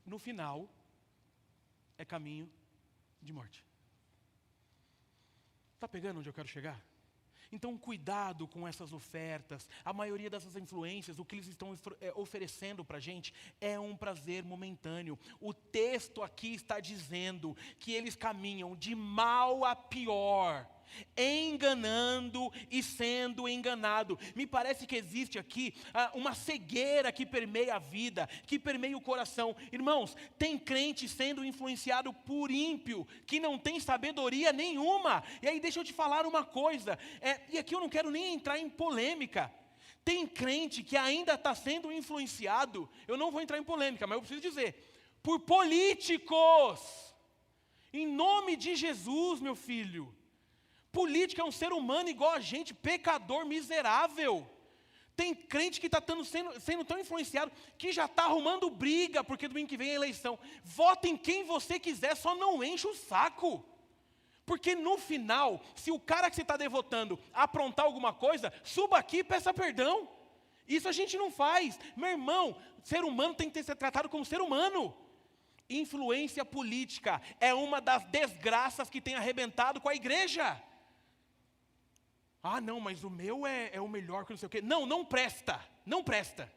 No final, é caminho de morte. Está pegando onde eu quero chegar? Então, cuidado com essas ofertas. A maioria dessas influências, o que eles estão oferecendo para a gente é um prazer momentâneo. O texto aqui está dizendo que eles caminham de mal a pior, enganando e sendo enganado. Me parece que existe aqui uma cegueira que permeia a vida, que permeia o coração. Irmãos, tem crente sendo influenciado por ímpio, que não tem sabedoria nenhuma. E aí deixa eu te falar uma coisa, e aqui eu não quero nem entrar em polêmica. Tem crente que ainda está sendo influenciado, eu não vou entrar em polêmica, mas eu preciso dizer, por políticos. Em nome de Jesus, meu filho. Político é um ser humano igual a gente, pecador, miserável. Tem crente que está sendo tão influenciado que já está arrumando briga, porque domingo que vem é eleição. Vota em quem você quiser, só não enche o saco. Porque no final, se o cara que você está devotando aprontar alguma coisa, suba aqui e peça perdão. Isso a gente não faz. Meu irmão, ser humano tem que ser tratado como ser humano. Influência política é uma das desgraças que tem arrebentado com a igreja. Não, mas o meu é o melhor que não sei o quê. Não presta, não presta.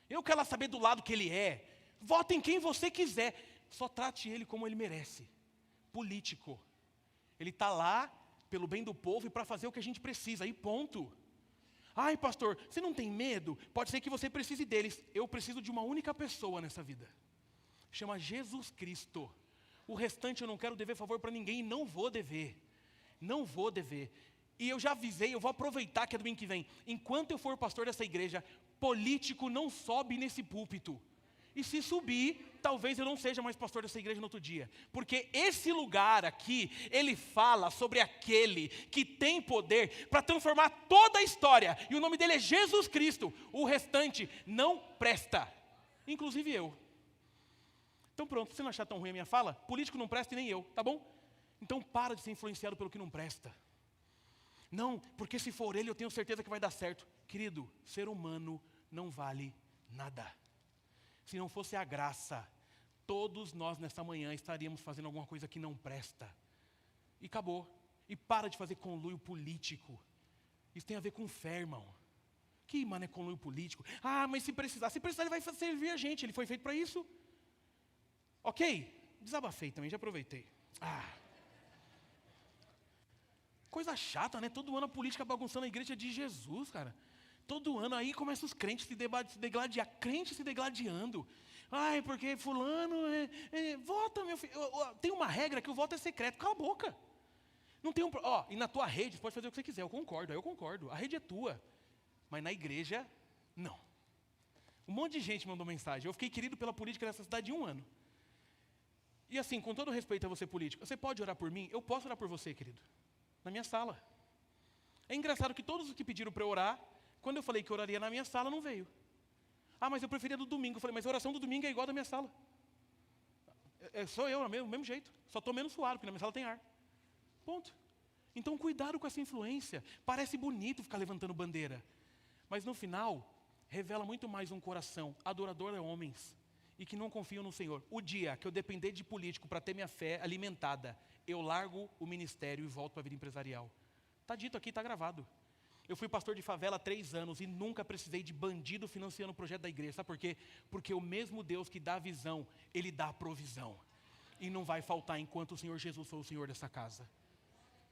Eu quero saber do lado que ele é. Vote em quem você quiser. Só trate ele como ele merece. Político. Ele está lá pelo bem do povo e para fazer o que a gente precisa. E ponto. Ai, pastor, você não tem medo? Pode ser que você precise deles. Eu preciso de uma única pessoa nessa vida. Chama Jesus Cristo. O restante eu não quero dever favor para ninguém e não vou dever. Não vou dever. E eu já avisei, eu vou aproveitar que é domingo que vem. Enquanto eu for pastor dessa igreja, político não sobe nesse púlpito. E se subir, talvez eu não seja mais pastor dessa igreja no outro dia. Porque esse lugar aqui, ele fala sobre aquele que tem poder para transformar toda a história. E o nome dele é Jesus Cristo. O restante não presta. Inclusive eu. Então pronto, se você não achar tão ruim a minha fala, político não presta e nem eu, tá bom? Então para de ser influenciado pelo que não presta. Não, porque se for ele eu tenho certeza que vai dar certo. Querido, ser humano não vale nada. Se não fosse a graça, todos nós nessa manhã estaríamos fazendo alguma coisa que não presta. E acabou. E para de fazer conluio político. Isso tem a ver com fé, irmão. Que mano é conluio político? Mas se precisar ele vai servir a gente, ele foi feito para isso. Ok, desabafei também, já aproveitei. Coisa chata, né? Todo ano a política bagunçando a igreja de Jesus, cara. Todo ano aí começa os crentes se degladiar. Crente se degladiando. Porque fulano vota, meu filho. Tem uma regra que o voto é secreto. Cala a boca. Não tem e na tua rede você pode fazer o que você quiser. Eu concordo. A rede é tua. Mas na igreja, não. Um monte de gente mandou mensagem. Eu fiquei querido pela política dessa cidade de 1 ano. E assim, com todo respeito a você político, você pode orar por mim? Eu posso orar por você, querido. Na minha sala. É engraçado que todos os que pediram para eu orar, quando eu falei que eu oraria na minha sala, não veio. Mas eu preferia do domingo. Eu falei, mas a oração do domingo é igual a da minha sala. Sou eu, do mesmo jeito. Só estou menos suado, porque na minha sala tem ar. Ponto. Então, cuidado com essa influência. Parece bonito ficar levantando bandeira. Mas no final, revela muito mais um coração adorador a homens e que não confiam no Senhor. O dia que eu depender de político para ter minha fé alimentada, eu largo o ministério e volto para a vida empresarial. Está dito aqui, está gravado. Eu fui pastor de favela há 3 anos e nunca precisei de bandido financiando o projeto da igreja. Sabe por quê? Porque o mesmo Deus que dá a visão, Ele dá a provisão. E não vai faltar enquanto o Senhor Jesus for o Senhor dessa casa.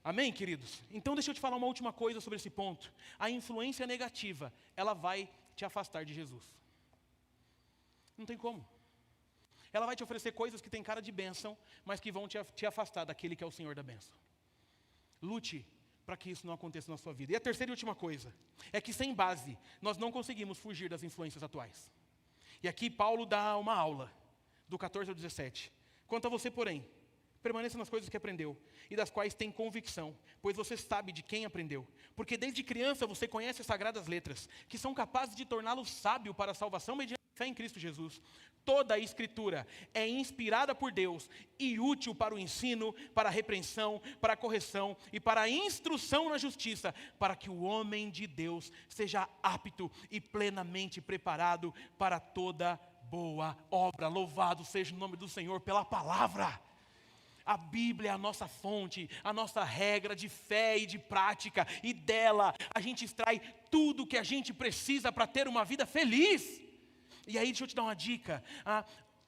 Amém, queridos? Então deixa eu te falar uma última coisa sobre esse ponto. A influência negativa, ela vai te afastar de Jesus. Não tem como. Ela vai te oferecer coisas que têm cara de bênção, mas que vão te afastar daquele que é o Senhor da bênção. Lute para que isso não aconteça na sua vida. E a terceira e última coisa, é que sem base, nós não conseguimos fugir das influências atuais. E aqui Paulo dá uma aula, do 14 ao 17. Quanto a você, porém, permaneça nas coisas que aprendeu, e das quais tem convicção, pois você sabe de quem aprendeu. Porque desde criança você conhece as sagradas letras, que são capazes de torná-lo sábio para a salvação mediante a fé em Cristo Jesus. Toda a Escritura é inspirada por Deus e útil para o ensino, para a repreensão, para a correção e para a instrução na justiça, para que o homem de Deus seja apto e plenamente preparado para toda boa obra. Louvado seja o nome do Senhor pela palavra. A Bíblia é a nossa fonte, a nossa regra de fé e de prática, e dela a gente extrai tudo que a gente precisa para ter uma vida feliz. E aí deixa eu te dar uma dica,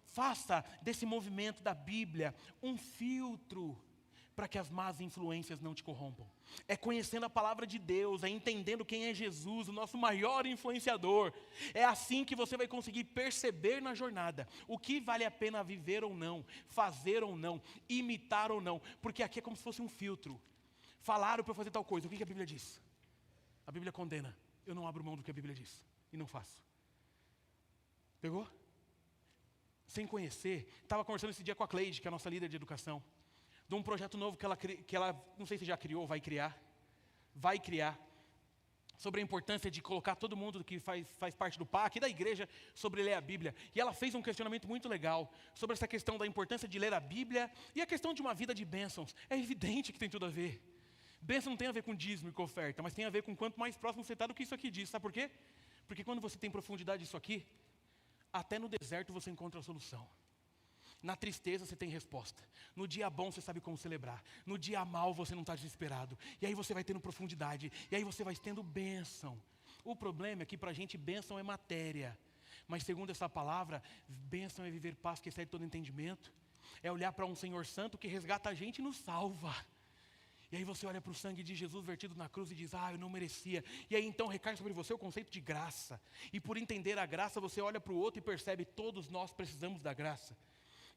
faça desse movimento da Bíblia um filtro para que as más influências não te corrompam. É conhecendo a palavra de Deus, é entendendo quem é Jesus, o nosso maior influenciador. É assim que você vai conseguir perceber na jornada o que vale a pena viver ou não, fazer ou não, imitar ou não. Porque aqui é como se fosse um filtro. Falaram para eu fazer tal coisa, o que a Bíblia diz? A Bíblia condena. Eu não abro mão do que a Bíblia diz e não faço. Pegou? Sem conhecer, estava conversando esse dia com a Cleide, que é a nossa líder de educação, de um projeto novo que ela, não sei se já criou, vai criar, sobre a importância de colocar todo mundo que faz parte do PAC e da igreja sobre ler a Bíblia. E ela fez um questionamento muito legal sobre essa questão da importância de ler a Bíblia e a questão de uma vida de bênçãos. É evidente que tem tudo a ver. Bênção não tem a ver com dízimo e com oferta, mas tem a ver com quanto mais próximo você está do que isso aqui diz. Sabe por quê? Porque quando você tem profundidade disso aqui, até no deserto você encontra a solução. Na tristeza você tem resposta. No dia bom você sabe como celebrar. No dia mal você não está desesperado. E aí você vai tendo profundidade. E aí você vai tendo bênção. O problema é que para a gente bênção é matéria. Mas segundo essa palavra, bênção é viver paz que excede todo entendimento. É olhar para um Senhor Santo que resgata a gente e nos salva. E aí você olha para o sangue de Jesus vertido na cruz e diz, eu não merecia. E aí então recai sobre você o conceito de graça. E por entender a graça, você olha para o outro e percebe, todos nós precisamos da graça.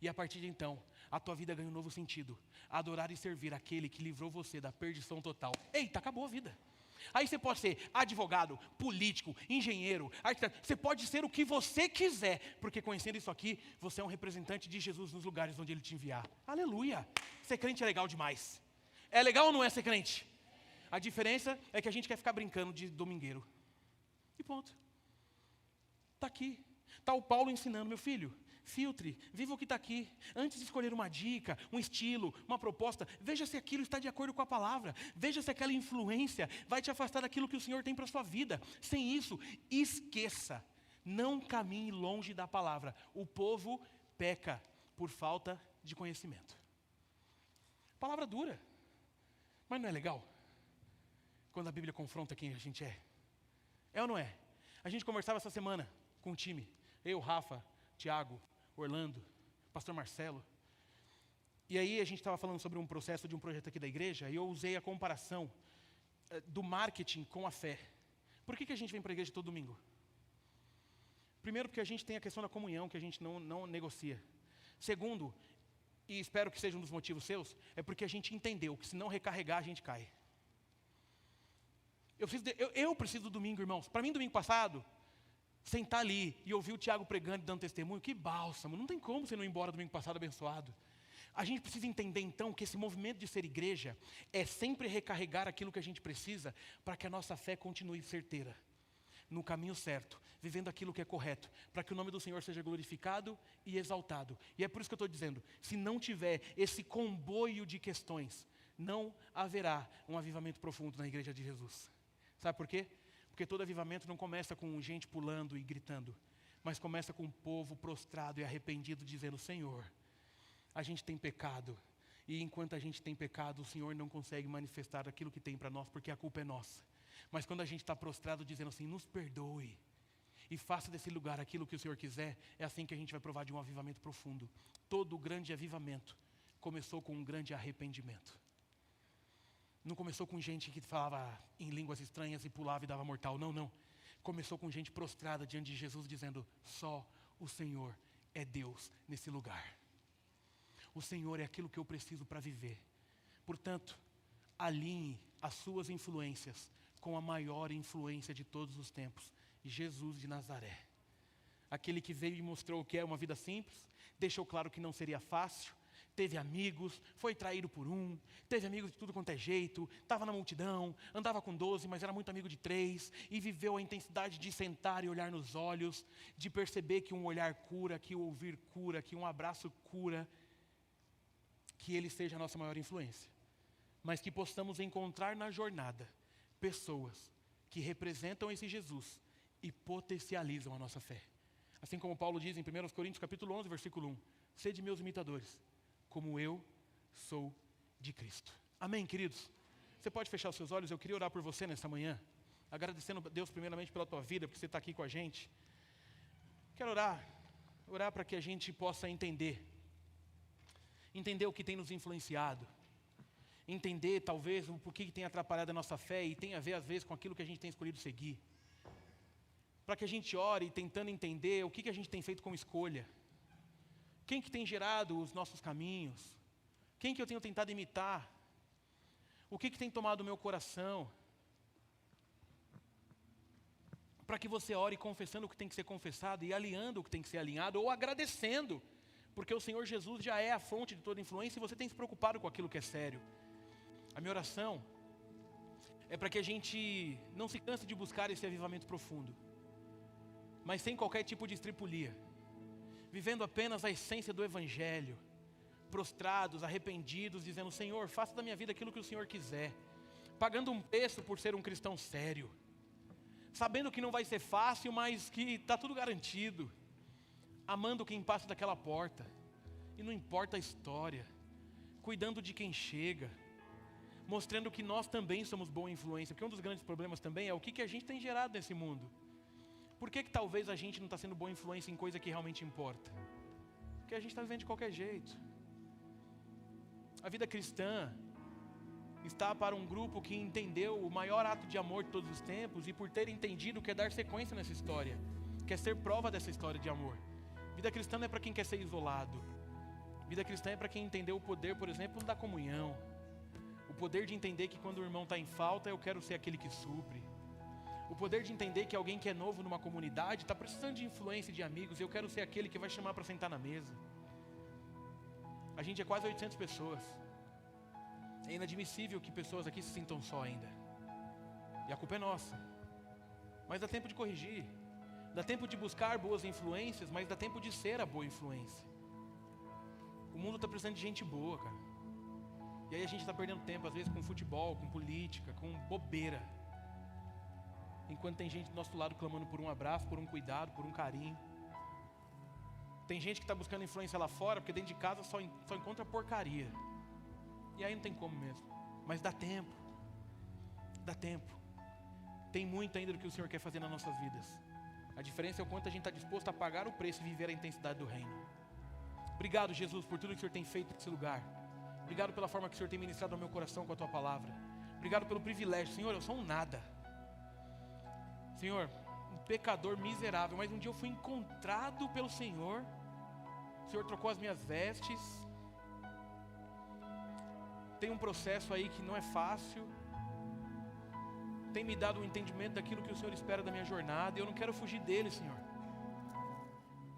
E a partir de então, a tua vida ganha um novo sentido. Adorar e servir aquele que livrou você da perdição total. Eita, acabou a vida. Aí você pode ser advogado, político, engenheiro, arquiteto. Você pode ser o que você quiser. Porque conhecendo isso aqui, você é um representante de Jesus nos lugares onde Ele te enviar. Aleluia. Ser crente é legal demais. É legal ou não é ser crente? A diferença é que a gente quer ficar brincando de domingueiro. E ponto. Está aqui. Está o Paulo ensinando, meu filho, filtre, viva o que está aqui. Antes de escolher uma dica, um estilo, uma proposta, veja se aquilo está de acordo com a palavra. Veja se aquela influência vai te afastar daquilo que o Senhor tem para a sua vida. Sem isso, esqueça. Não caminhe longe da palavra. O povo peca por falta de conhecimento. Palavra dura. Mas não é legal? Quando a Bíblia confronta quem a gente é. É ou não é? A gente conversava essa semana com o time. Eu, Rafa, Tiago, Orlando, pastor Marcelo. E aí a gente estava falando sobre um processo de um projeto aqui da igreja. E eu usei a comparação do marketing com a fé. Por que a gente vem para a igreja todo domingo? Primeiro porque a gente tem a questão da comunhão, que a gente não negocia. Segundo, e espero que seja um dos motivos seus, é porque a gente entendeu que se não recarregar, a gente cai. Eu preciso do domingo, irmãos. Para mim, domingo passado, sentar ali e ouvir o Tiago pregando e dando testemunho, que bálsamo. Não tem como você não ir embora domingo passado abençoado. A gente precisa entender, então, que esse movimento de ser igreja é sempre recarregar aquilo que a gente precisa para que a nossa fé continue certeira, no caminho certo, vivendo aquilo que é correto, para que o nome do Senhor seja glorificado e exaltado. E é por isso que eu estou dizendo, se não tiver esse comboio de questões, não haverá um avivamento profundo na igreja de Jesus. Sabe por quê? Porque todo avivamento não começa com gente pulando e gritando, mas começa com um povo prostrado e arrependido, dizendo, Senhor, a gente tem pecado, E enquanto a gente tem pecado, o Senhor não consegue manifestar aquilo que tem para nós, porque a culpa é nossa. Mas quando a gente está prostrado dizendo assim, nos perdoe, e faça desse lugar aquilo que o Senhor quiser, é assim que a gente vai provar de um avivamento profundo. Todo grande avivamento começou com um grande arrependimento. Não começou com gente que falava em línguas estranhas e pulava e dava mortal. Não, não. Começou com gente prostrada diante de Jesus dizendo, só o Senhor é Deus nesse lugar. O Senhor é aquilo que eu preciso para viver. Portanto, alinhe as suas influências com a maior influência de todos os tempos, Jesus de Nazaré. Aquele que veio e mostrou o que é uma vida simples, deixou claro que não seria fácil, teve amigos, foi traído por um, teve amigos de tudo quanto é jeito, estava na multidão, andava com 12, mas era muito amigo de 3, e viveu a intensidade de sentar e olhar nos olhos, de perceber que um olhar cura, que o ouvir cura, que um abraço cura, que Ele seja a nossa maior influência. Mas que possamos encontrar na jornada pessoas que representam esse Jesus e potencializam a nossa fé. Assim como Paulo diz em 1 Coríntios capítulo 11, versículo 1, sede meus imitadores, como eu sou de Cristo. Amém, queridos? Você pode fechar os seus olhos? Eu queria orar por você nessa manhã, agradecendo a Deus primeiramente pela tua vida, porque você está aqui com a gente. Quero orar para que a gente possa entender o que tem nos influenciado, entender talvez o porquê que tem atrapalhado a nossa fé e tem a ver às vezes com aquilo que a gente tem escolhido seguir. Para que a gente ore tentando entender o que a gente tem feito com escolha. Quem que tem gerado os nossos caminhos? Quem que eu tenho tentado imitar? O que tem tomado o meu coração? Para que você ore confessando o que tem que ser confessado e alinhando o que tem que ser alinhado ou agradecendo, porque o Senhor Jesus já é a fonte de toda influência e você tem se preocupado com aquilo que é sério. A minha oração é para que a gente não se canse de buscar esse avivamento profundo, mas sem qualquer tipo de estripulia, vivendo apenas a essência do Evangelho, prostrados, arrependidos, dizendo, Senhor, faça da minha vida aquilo que o Senhor quiser, pagando um preço por ser um cristão sério, sabendo que não vai ser fácil, mas que está tudo garantido, amando quem passa daquela porta, e não importa a história, cuidando de quem chega, mostrando que nós também somos boa influência, porque um dos grandes problemas também é o que a gente tem gerado nesse mundo. Por que talvez a gente não está sendo boa influência em coisa que realmente importa? Porque a gente está vivendo de qualquer jeito. A vida cristã está para um grupo que entendeu o maior ato de amor de todos os tempos e por ter entendido quer dar sequência nessa história, quer ser prova dessa história de amor. Vida cristã não é para quem quer ser isolado. Vida cristã é para quem entendeu o poder, por exemplo, da comunhão. O poder de entender que quando o irmão está em falta, eu quero ser aquele que supre. O poder de entender que alguém que é novo numa comunidade está precisando de influência de amigos e eu quero ser aquele que vai chamar para sentar na mesa. A gente é quase 800 pessoas. É inadmissível que pessoas aqui se sintam só ainda. E a culpa é nossa. Mas dá tempo de corrigir. Dá tempo de buscar boas influências, mas dá tempo de ser a boa influência. O mundo está precisando de gente boa, cara. E aí a gente está perdendo tempo, às vezes, com futebol, com política, com bobeira. Enquanto tem gente do nosso lado clamando por um abraço, por um cuidado, por um carinho. Tem gente que está buscando influência lá fora, porque dentro de casa só encontra porcaria. E aí não tem como mesmo. Mas dá tempo. Dá tempo. Tem muito ainda do que o Senhor quer fazer nas nossas vidas. A diferença é o quanto a gente está disposto a pagar o preço e viver a intensidade do reino. Obrigado, Jesus, por tudo que o Senhor tem feito nesse lugar. Obrigado pela forma que o Senhor tem ministrado ao meu coração com a Tua palavra. Obrigado pelo privilégio. Senhor, eu sou um nada. Senhor, um pecador miserável, mas um dia eu fui encontrado pelo Senhor. O Senhor trocou as minhas vestes. Tem um processo aí que não é fácil. Tem me dado um entendimento daquilo que o Senhor espera da minha jornada. E eu não quero fugir dele, Senhor.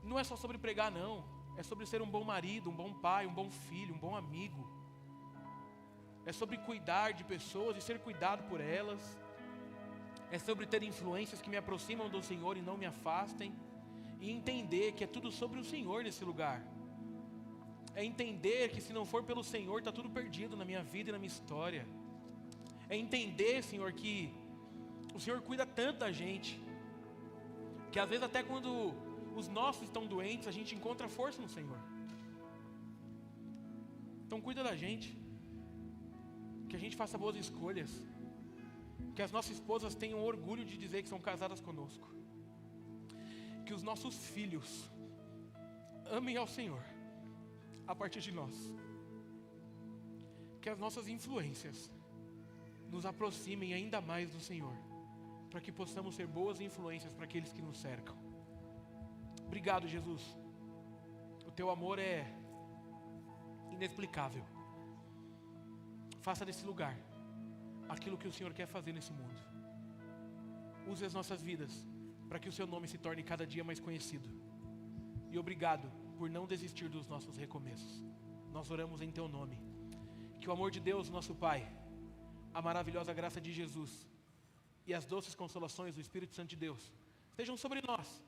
Não é só sobre pregar, não. É sobre ser um bom marido, um bom pai, um bom filho, um bom amigo. É sobre cuidar de pessoas e ser cuidado por elas. É sobre ter influências que me aproximam do Senhor e não me afastem. E entender que é tudo sobre o Senhor nesse lugar. É entender que se não for pelo Senhor, está tudo perdido na minha vida e na minha história. É entender, Senhor, que o Senhor cuida tanto da gente, que às vezes até quando os nossos estão doentes, a gente encontra força no Senhor. Então cuida da gente, que a gente faça boas escolhas, que as nossas esposas tenham orgulho de dizer que são casadas conosco, que os nossos filhos amem ao Senhor a partir de nós, que as nossas influências nos aproximem ainda mais do Senhor, para que possamos ser boas influências para aqueles que nos cercam. Obrigado, Jesus. O teu amor é inexplicável. Faça desse lugar aquilo que o Senhor quer fazer nesse mundo. Use as nossas vidas para que o seu nome se torne cada dia mais conhecido. E obrigado por não desistir dos nossos recomeços. Nós oramos em teu nome. Que o amor de Deus, nosso Pai, a maravilhosa graça de Jesus e as doces consolações do Espírito Santo de Deus estejam sobre nós,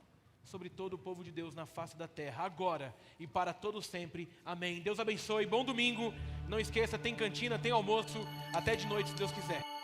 sobre todo o povo de Deus na face da terra, agora e para todos sempre. Amém. Deus abençoe, bom domingo. Não esqueça, tem cantina, tem almoço, até de noite se Deus quiser.